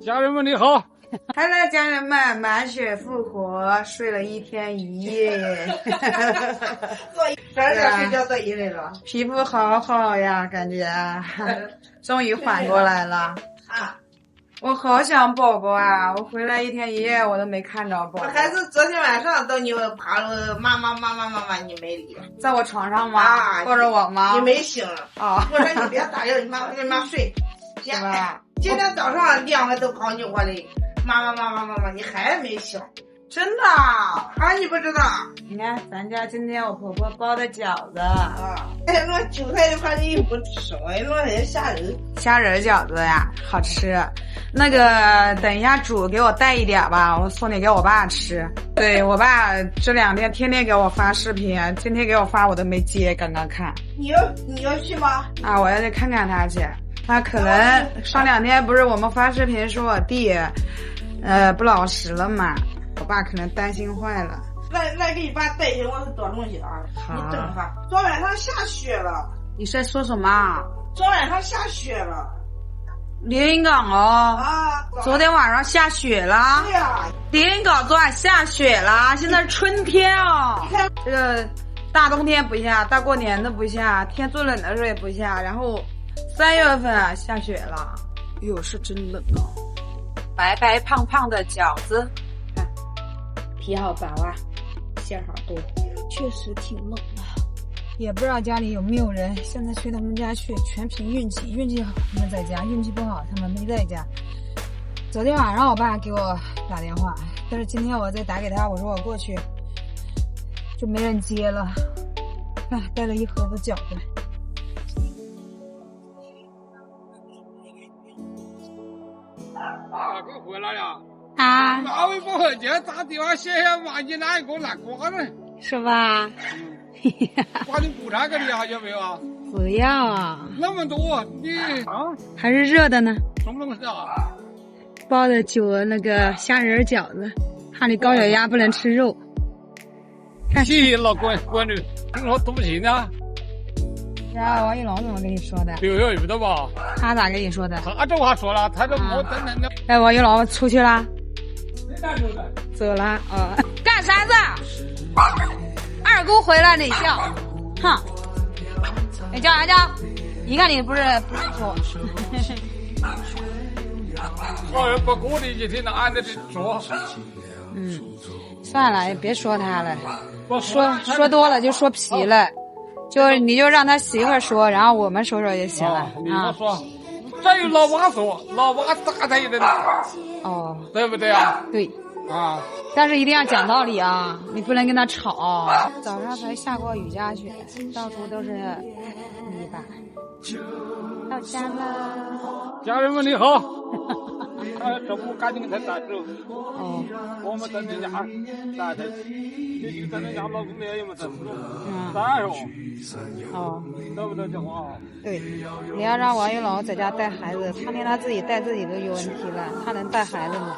家人们你好。Hello， 家人们，满血复活，睡了1天1夜，睡觉做一类了，皮肤好好呀，感觉终于缓过来了啊！我好想宝宝啊！我回来1天1夜，我都没看着宝宝。孩子昨天晚上等你爬了，妈妈，你没理，在我床上吗？啊，抱着我吗？你没醒啊！我说你别打扰你妈睡。是吧？今天早上2个都跑你窝里，妈妈，你还没醒？真的啊？你不知道？你看咱家今天我婆婆包的饺子啊，那韭菜的话你又不吃，那人虾仁饺子呀，好吃。那个等一下煮给我带一点吧，我送你给我爸吃。对，我爸这2天天天给我发视频，今天给我发我都没接，刚刚看。你要去吗？啊，我要去看看他去。他可能上2天不是我们发视频说我弟不老实了嘛，我爸可能担心坏了。来给你爸带些我多东西啊！好，你等他。昨晚上下雪了。你在说什么？昨晚上下雪了。连云港哦。啊，昨天晚上下雪了。对呀。连云港昨晚下雪了，现在是春天哦。你看这个大冬天不下，大过年的不下，天最冷的时候也不下，然后3月份下雪了。哟，是真冷啊！白白胖胖的饺子，看皮好薄啊，馅好多，确实挺冷的。也不知道家里有没有人，现在去他们家去，全凭运气。运气好他们在家，运气不好他们没在家。昨天晚上我爸给我打电话，但是今天我再打给他，我说我过去，就没人接了。看带了一盒子饺子。二哥回来了啊！那微博后今天打电话写下骂你哪一个难瓜呢？是吧？瓜你不那个你要没有啊？不要啊！那么多你啊？还是热的呢。什么东西啊？包的那个虾仁饺子，怕你高血压不能吃肉。看气了滚你，听说都不信呢。呀，王一龙怎么跟你说的？有遇到吧？他咋跟你说的？他这话说了，他都没等的。哎，王一龙出去啦？走了啊？干啥子？二姑回来你叫，哼！你叫啥叫？一看你不是说。我不鼓励你听到俺的说。算了，也别说他了，说多了就说皮了。你就让他媳妇儿说，然后我们说说就行了。你说，再有老娃说，老娃咋的也得哦，对不对啊？对啊，但是一定要讲道理啊，你不能跟他吵。早上才下过雨夹雪，到处都是泥巴。到家了，家人们你好。这不赶紧才带走。哦，我们等人家带走，你等人家老公的有没有等住？带哦。哦，对不对这话？对，你要让王玉龙在家带孩子，他连他自己带自己都有问题了，他能带孩子吗？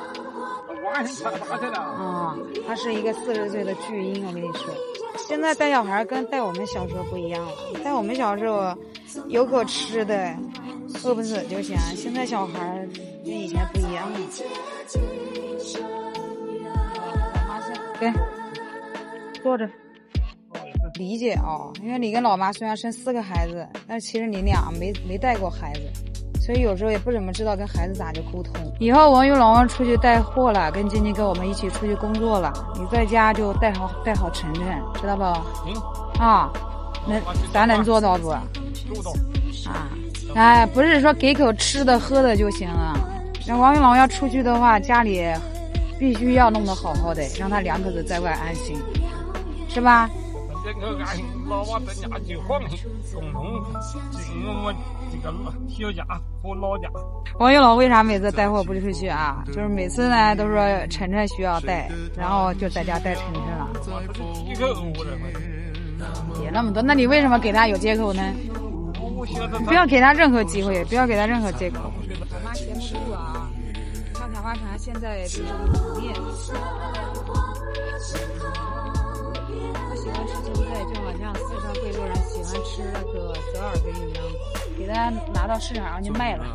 晚上才大去了。啊，他是一个40岁的巨婴，我跟你说，现在带小孩跟带我们小时候不一样了。带我们小时候有口吃的，饿不死就行。现在小孩跟以前不一样了。老妈对，坐着。理解啊，因为你跟老妈虽然生4个孩子，但是其实你俩没带过孩子，所以有时候也不怎么知道跟孩子咋就沟通。以后王玉龙出去带货了，跟晶晶跟我们一起出去工作了，你在家就带好晨晨，知道不？啊，咱能做到不？做到。啊，哎，不是说给口吃的喝的就行了。那王玉龙要出去的话，家里必须要弄得好好的，让他2口子在外安心，是吧？这个俺老娃在家就放心，共同我们这个小家和老家。王玉龙为啥每次带货不出去啊？就是每次呢都说晨晨需要带，然后就在家带晨晨了。别那么多，那你为什么给他有借口呢？你不要给他任何机会，不要给他任何借口。我妈闲不住啊，跳小花船现在就是普遍。我喜欢吃芹菜，就好像四川贵州人喜欢吃那个折耳根一样，给他拿到市场上去卖了。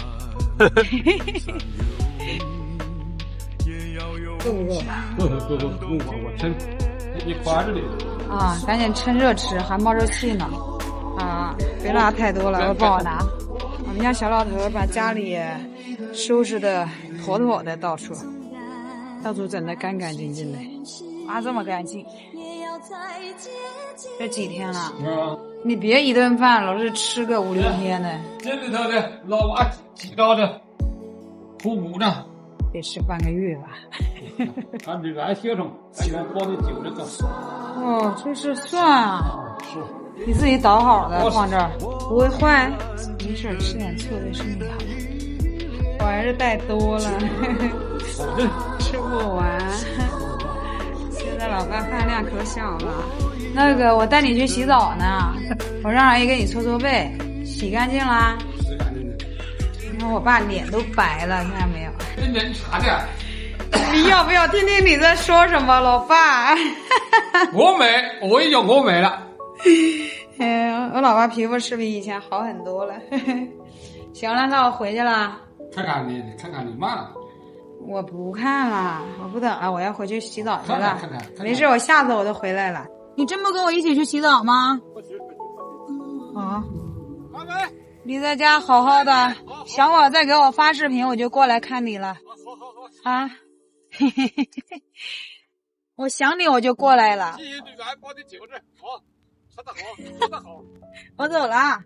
够不够？够，我称一块着的。啊，赶紧趁热吃，还冒着气呢。啊，别拿太多了，我不好拿。我们家小老头把家里收拾的妥妥的，到处整得干干净净的。啊，这么干净。这几天了？你别一顿饭老是吃个5、6天的。这里头的老娃挤到的苦苦呢。得吃半个月吧。俺这个俺学生，俺原包的酒这个。哦，这是蒜啊。是。你自己捣好的放这儿，不会坏。没事，吃点醋对身体好。我还是带多了，吃不完。现在老爸饭量可小了。那个，我带你去洗澡呢，我让阿姨给你搓搓背，洗干净啦。洗干净的。你看我爸脸都白了，看见没有？这脸茶的。你要不要听听你在说什么，老爸？我美，我也叫我美了。哎呀，我老爸皮肤是比以前好很多了。行了，那我回去了。看看你妈了。我不看了，我不等了，我要回去洗澡去了。看。没事，我下次我就回来了。你真不跟我一起去洗澡吗？不去。好。你在家好好的，想我再给我发视频，我就过来看你了。好。啊。我想你我就过来了。谢谢你俺包的酒子，好，吃得好。我走了。